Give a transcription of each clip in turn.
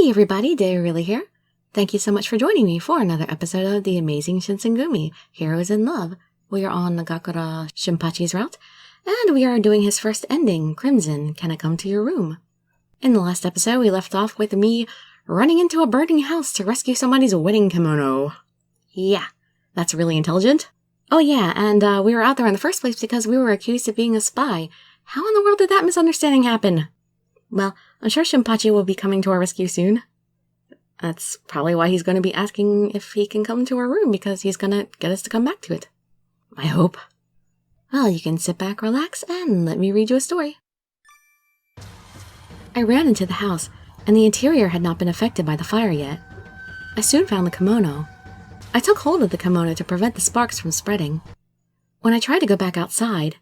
Hey everybody, Dirili here. Thank you so much for joining me for another episode of the Amazing Shinsengumi, Heroes in Love. We are on Nagakura Shinpachi's route, and we are doing his first ending, Crimson, Can I Come to Your Room? In the last episode, we left off with me running into a burning house to rescue somebody's wedding kimono. Yeah, that's really intelligent. Oh yeah, and we were out there in the first place because we were accused of being a spy. How in the world did that misunderstanding happen? Well, I'm sure Shinpachi will be coming to our rescue soon. That's probably why he's going to be asking if he can come to our room, because he's going to get us to come back to it. I hope. Well, you can sit back, relax, and let me read you a story. I ran into the house, and the interior had not been affected by the fire yet. I soon found the kimono. I took hold of the kimono to prevent the sparks from spreading. When I tried to go back outside...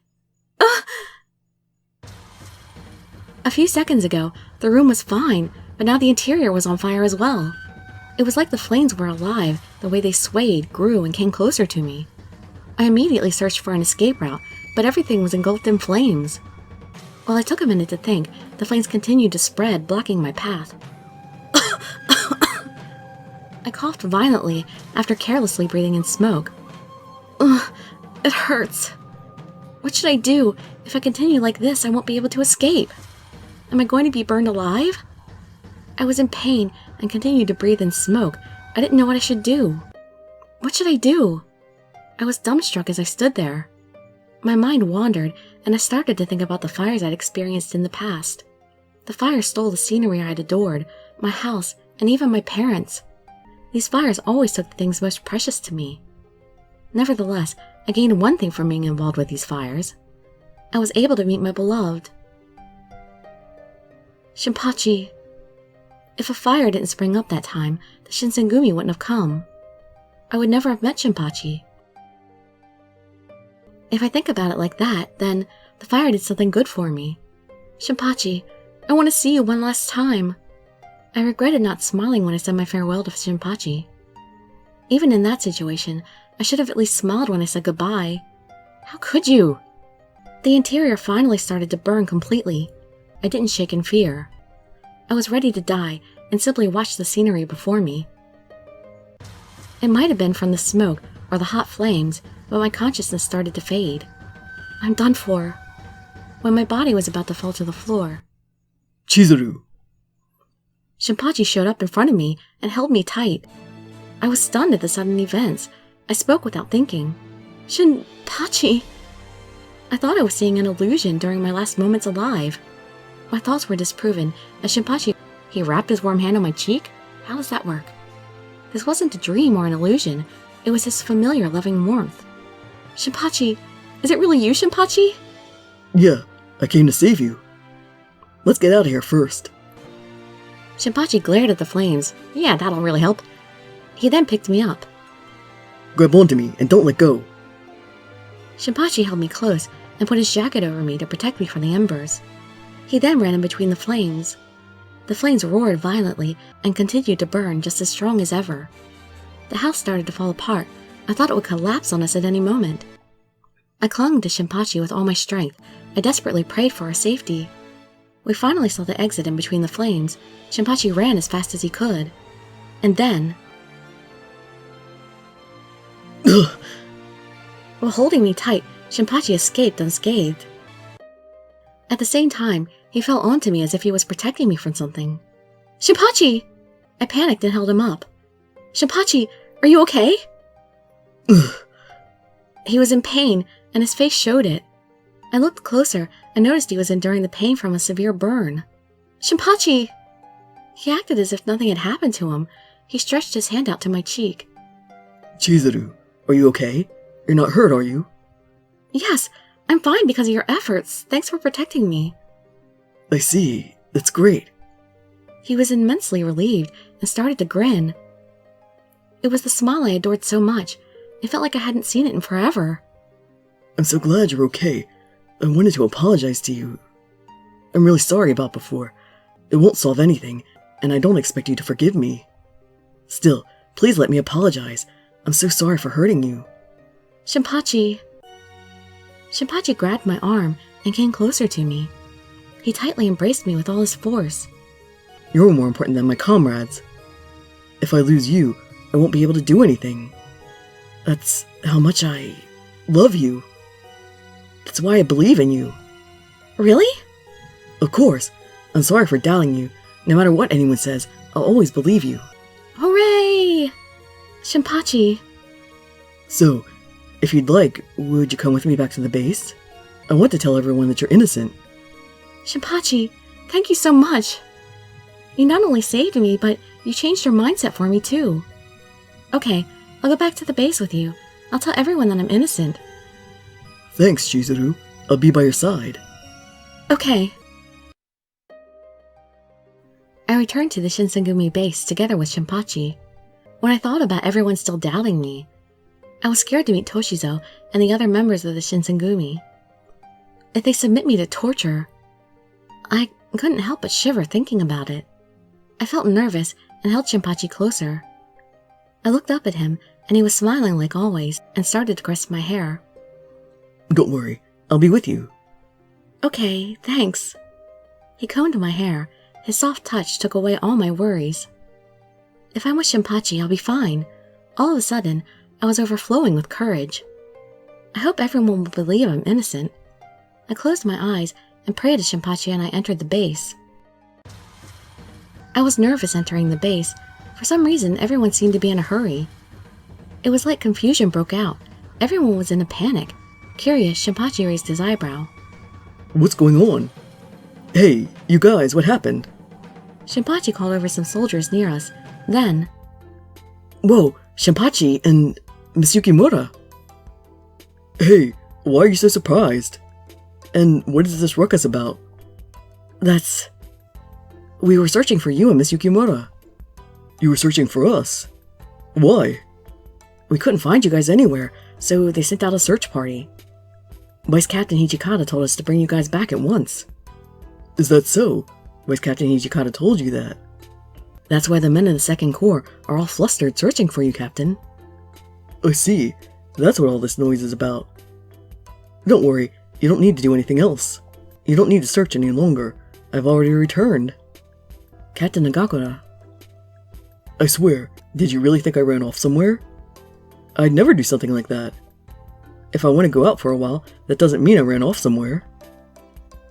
A few seconds ago, the room was fine, but now the interior was on fire as well. It was like the flames were alive, the way they swayed, grew, and came closer to me. I immediately searched for an escape route, but everything was engulfed in flames. While I took a minute to think, the flames continued to spread, blocking my path. I coughed violently after carelessly breathing in smoke. Ugh, it hurts. What should I do? If I continue like this, I won't be able to escape. Am I going to be burned alive? I was in pain and continued to breathe in smoke. I didn't know what I should do. What should I do? I was dumbstruck as I stood there. My mind wandered, and I started to think about the fires I'd experienced in the past. The fire stole the scenery I'd adored, my house, and even my parents. These fires always took the things most precious to me. Nevertheless, I gained one thing from being involved with these fires. I was able to meet my beloved. Shinpachi. If a fire didn't spring up that time, the Shinsengumi wouldn't have come. I would never have met Shinpachi. If I think about it like that, then the fire did something good for me. Shinpachi, I want to see you one last time. I regretted not smiling when I said my farewell to Shinpachi. Even in that situation, I should have at least smiled when I said goodbye. How could you? The interior finally started to burn completely. I didn't shake in fear. I was ready to die and simply watched the scenery before me. It might have been from the smoke or the hot flames, but my consciousness started to fade. I'm done for. When my body was about to fall to the floor, Chizuru! Shinpachi showed up in front of me and held me tight. I was stunned at the sudden events. I spoke without thinking. Shinpachi! I thought I was seeing an illusion during my last moments alive. My thoughts were disproven as Shinpachi, he wrapped his warm hand on my cheek? How does that work? This wasn't a dream or an illusion. It was his familiar, loving warmth. Shinpachi, is it really you, Shinpachi? Yeah, I came to save you. Let's get out of here first. Shinpachi glared at the flames. Yeah, that'll really help. He then picked me up. Grab onto me and don't let go. Shinpachi held me close and put his jacket over me to protect me from the embers. He then ran in between the flames. The flames roared violently and continued to burn just as strong as ever. The house started to fall apart. I thought it would collapse on us at any moment. I clung to Shinpachi with all my strength. I desperately prayed for our safety. We finally saw the exit in between the flames. Shinpachi ran as fast as he could. And then... While holding me tight, Shinpachi escaped unscathed. At the same time, he fell onto me as if he was protecting me from something. Shinpachi! I panicked and held him up. Shinpachi, are you okay? He was in pain, and his face showed it. I looked closer and noticed he was enduring the pain from a severe burn. Shinpachi! He acted as if nothing had happened to him. He stretched his hand out to my cheek. Chizuru, are you okay? You're not hurt, are you? Yes, I'm fine because of your efforts. Thanks for protecting me. I see. That's great. He was immensely relieved and started to grin. It was the smile I adored so much. It felt like I hadn't seen it in forever. I'm so glad you're okay. I wanted to apologize to you. I'm really sorry about before. It won't solve anything, and I don't expect you to forgive me. Still, please let me apologize. I'm so sorry for hurting you. Shinpachi. Shinpachi grabbed my arm and came closer to me. He tightly embraced me with all his force. You're more important than my comrades. If I lose you, I won't be able to do anything. That's how much I love you. That's why I believe in you. Really? Of course. I'm sorry for doubting you. No matter what anyone says, I'll always believe you. Hooray! Shinpachi. So, if you'd like, would you come with me back to the base? I want to tell everyone that you're innocent. Shinpachi, thank you so much. You not only saved me, but you changed your mindset for me too. Okay, I'll go back to the base with you. I'll tell everyone that I'm innocent. Thanks, Chizuru. I'll be by your side. Okay. I returned to the Shinsengumi base together with Shinpachi. When I thought about everyone still doubting me, I was scared to meet Toshizo and the other members of the Shinsengumi. If they submit me to torture, I couldn't help but shiver thinking about it. I felt nervous and held Shinpachi closer. I looked up at him, and he was smiling like always and started to caress my hair. Don't worry, I'll be with you. Okay, thanks. He combed my hair. His soft touch took away all my worries. If I'm with Shinpachi, I'll be fine. All of a sudden, I was overflowing with courage. I hope everyone will believe I'm innocent. I closed my eyes and prayed as Shinpachi and I entered the base. I was nervous entering the base. For some reason, everyone seemed to be in a hurry. It was like confusion broke out. Everyone was in a panic. Curious, Shinpachi raised his eyebrow. What's going on? Hey, you guys, what happened? Shinpachi called over some soldiers near us. Then, Whoa, Shinpachi and Miss Yukimura. Hey, why are you so surprised? And what is this ruckus about? We were searching for you and Miss Yukimura. You were searching for us? Why? We couldn't find you guys anywhere, so they sent out a search party. Vice Captain Hijikata told us to bring you guys back at once. Is that so? Vice Captain Hijikata told you that. That's why the men of the Second Corps are all flustered searching for you, Captain. I see. That's what all this noise is about. Don't worry, you don't need to do anything else. You don't need to search any longer. I've already returned. Captain Nagakura. I swear, did you really think I ran off somewhere? I'd never do something like that. If I want to go out for a while, that doesn't mean I ran off somewhere.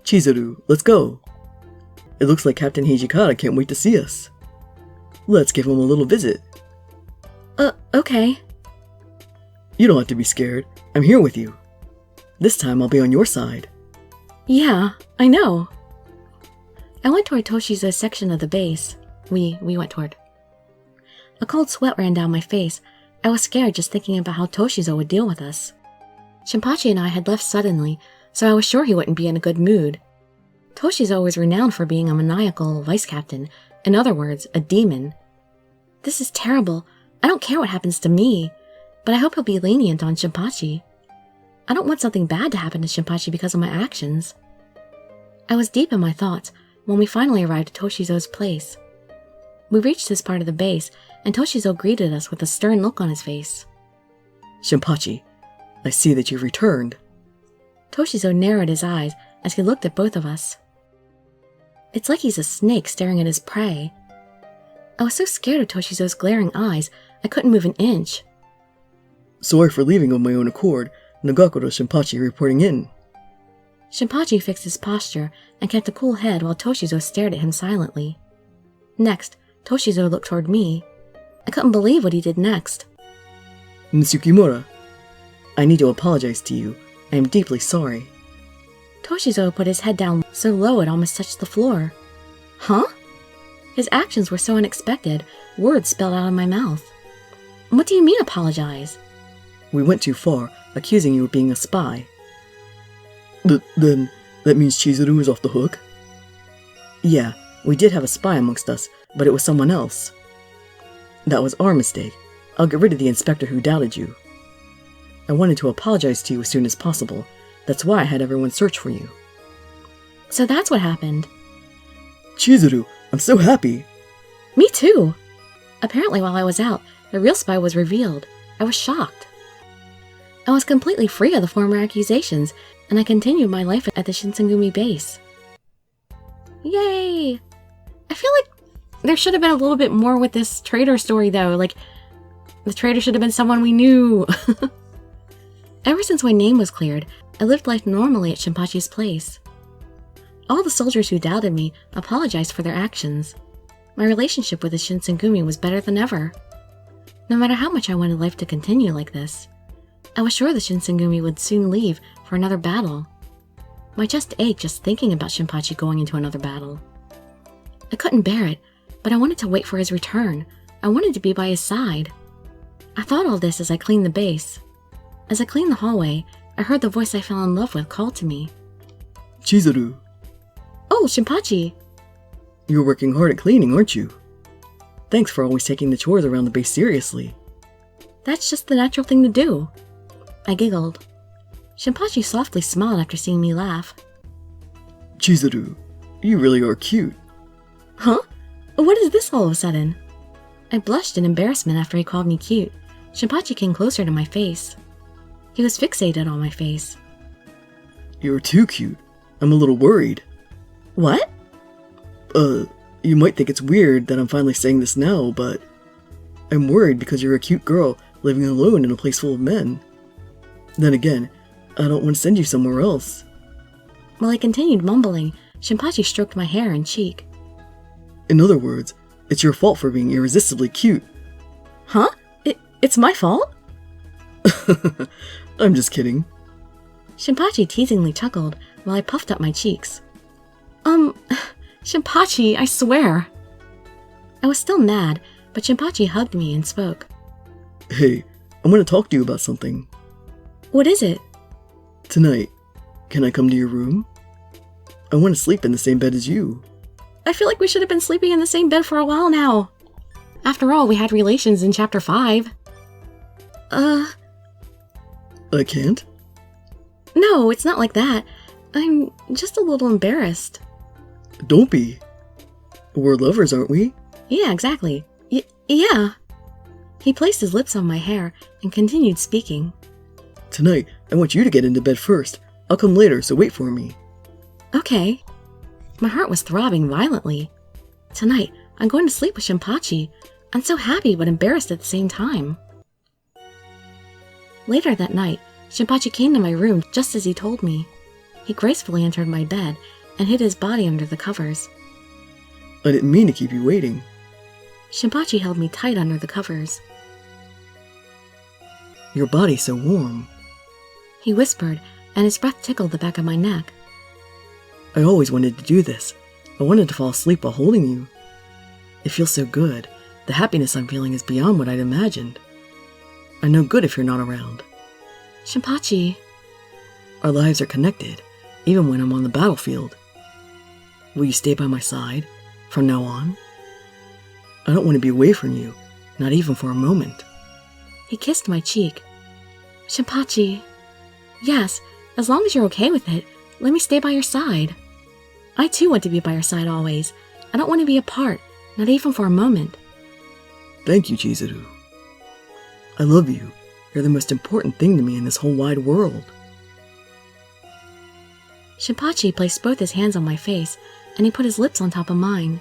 Chizuru, let's go. It looks like Captain Hijikata can't wait to see us. Let's give him a little visit. Okay. You don't have to be scared. I'm here with you. This time I'll be on your side. Yeah, I know. I went toward Toshizo's section of the base. We went toward. A cold sweat ran down my face. I was scared just thinking about how Toshizo would deal with us. Shinpachi and I had left suddenly, so I was sure he wouldn't be in a good mood. Toshizo was renowned for being a maniacal vice captain, in other words, a demon. This is terrible. I don't care what happens to me, but I hope he'll be lenient on Shinpachi. I don't want something bad to happen to Shinpachi because of my actions. I was deep in my thoughts when we finally arrived at Toshizo's place. We reached this part of the base, and Toshizo greeted us with a stern look on his face. Shinpachi, I see that you've returned. Toshizo narrowed his eyes as he looked at both of us. It's like he's a snake staring at his prey. I was so scared of Toshizo's glaring eyes, I couldn't move an inch. Sorry for leaving of my own accord. Nagakura Shinpachi reporting in. Shinpachi fixed his posture and kept a cool head while Toshizo stared at him silently. Next, Toshizo looked toward me. I couldn't believe what he did next. Miss Yukimura, I need to apologize to you. I am deeply sorry. Toshizo put his head down so low it almost touched the floor. Huh? His actions were so unexpected, words spilled out of my mouth. What do you mean, apologize? We went too far, accusing you of being a spy. Then, that means Chizuru is off the hook? Yeah, we did have a spy amongst us, but it was someone else. That was our mistake. I'll get rid of the inspector who doubted you. I wanted to apologize to you as soon as possible. That's why I had everyone search for you. So that's what happened. Chizuru, I'm so happy. Me too. Apparently while I was out, the real spy was revealed. I was shocked. I was completely free of the former accusations, and I continued my life at the Shinsengumi base. Yay! I feel like There should have been a little bit more with this traitor story, though. Like, the traitor should have been someone we knew. Ever since my name was cleared, I lived life normally at Shinpachi's place. All the soldiers who doubted me apologized for their actions. My relationship with the Shinsengumi was better than ever. No matter how much I wanted life to continue like this, I was sure the Shinsengumi would soon leave for another battle. My chest ached just thinking about Shinpachi going into another battle. I couldn't bear it, but I wanted to wait for his return. I wanted to be by his side. I thought all this as I cleaned the base. As I cleaned the hallway, I heard the voice I fell in love with call to me. Chizuru. Oh, Shinpachi! You're working hard at cleaning, aren't you? Thanks for always taking the chores around the base seriously. That's just the natural thing to do. I giggled. Shinpachi softly smiled after seeing me laugh. Chizuru, you really are cute. Huh? What is this all of a sudden? I blushed in embarrassment after he called me cute. Shinpachi came closer to my face. He was fixated on my face. You're too cute. I'm a little worried. What? You might think it's weird that I'm finally saying this now, but I'm worried because you're a cute girl living alone in a place full of men. Then again, I don't want to send you somewhere else. While I continued mumbling, Shinpachi stroked my hair and cheek. In other words, it's your fault for being irresistibly cute. Huh? It's my fault? I'm just kidding. Shinpachi teasingly chuckled while I puffed up my cheeks. Shinpachi, I swear. I was still mad, but Shinpachi hugged me and spoke. Hey, I want to talk to you about something. What is it? Tonight, can I come to your room? I want to sleep in the same bed as you. I feel like we should have been sleeping in the same bed for a while now. After all, we had relations in Chapter 5. I can't? No, it's not like that. I'm just a little embarrassed. Don't be. We're lovers, aren't we? Yeah, exactly. Yeah. He placed his lips on my hair and continued speaking. Tonight, I want you to get into bed first. I'll come later, so wait for me. Okay. My heart was throbbing violently. Tonight, I'm going to sleep with Shinpachi. I'm so happy but embarrassed at the same time. Later that night, Shinpachi came to my room just as he told me. He gracefully entered my bed and hid his body under the covers. I didn't mean to keep you waiting. Shinpachi held me tight under the covers. Your body's so warm. He whispered, and his breath tickled the back of my neck. I always wanted to do this. I wanted to fall asleep while holding you. It feels so good. The happiness I'm feeling is beyond what I'd imagined. I'm no good if you're not around. Shinpachi. Our lives are connected, even when I'm on the battlefield. Will you stay by my side from now on? I don't want to be away from you, not even for a moment. He kissed my cheek. Shinpachi. Yes, as long as you're okay with it, let me stay by your side. I too want to be by your side always. I don't want to be apart, not even for a moment. Thank you, Chizuru. I love you. You're the most important thing to me in this whole wide world. Shinpachi placed both his hands on my face, and he put his lips on top of mine.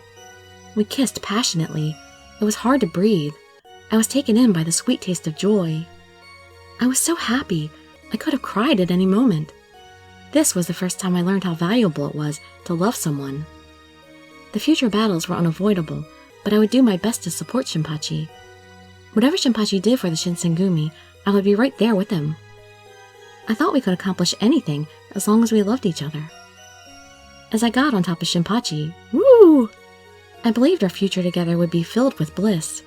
We kissed passionately. It was hard to breathe. I was taken in by the sweet taste of joy. I was so happy. I could have cried at any moment. This was the first time I learned how valuable it was to love someone. The future battles were unavoidable, but I would do my best to support Shinpachi. Whatever Shinpachi did for the Shinsengumi, I would be right there with him. I thought we could accomplish anything as long as we loved each other. As I got on top of Shinpachi, woo! I believed our future together would be filled with bliss.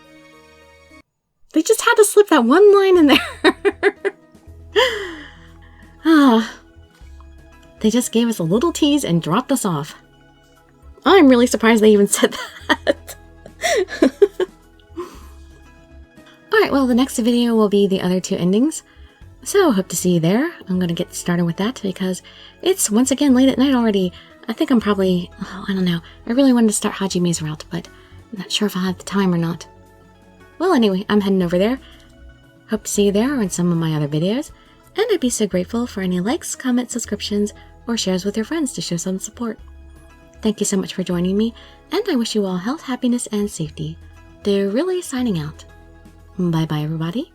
They just had to slip that one line in there. They just gave us a little tease and dropped us off. I'm really surprised they even said that. Alright, well, the next video will be the other two endings. So, hope to see you there. I'm going to get started with that because it's once again late at night already. I think I'm probably, I don't know. I really wanted to start Hajime's route, but I'm not sure if I'll have the time or not. Well, anyway, I'm heading over there. Hope to see you there or in some of my other videos. And I'd be so grateful for any likes, comments, subscriptions, or shares with your friends to show some support. Thank you so much for joining me, and I wish you all health, happiness, and safety. Dirili signing out. Bye-bye, everybody.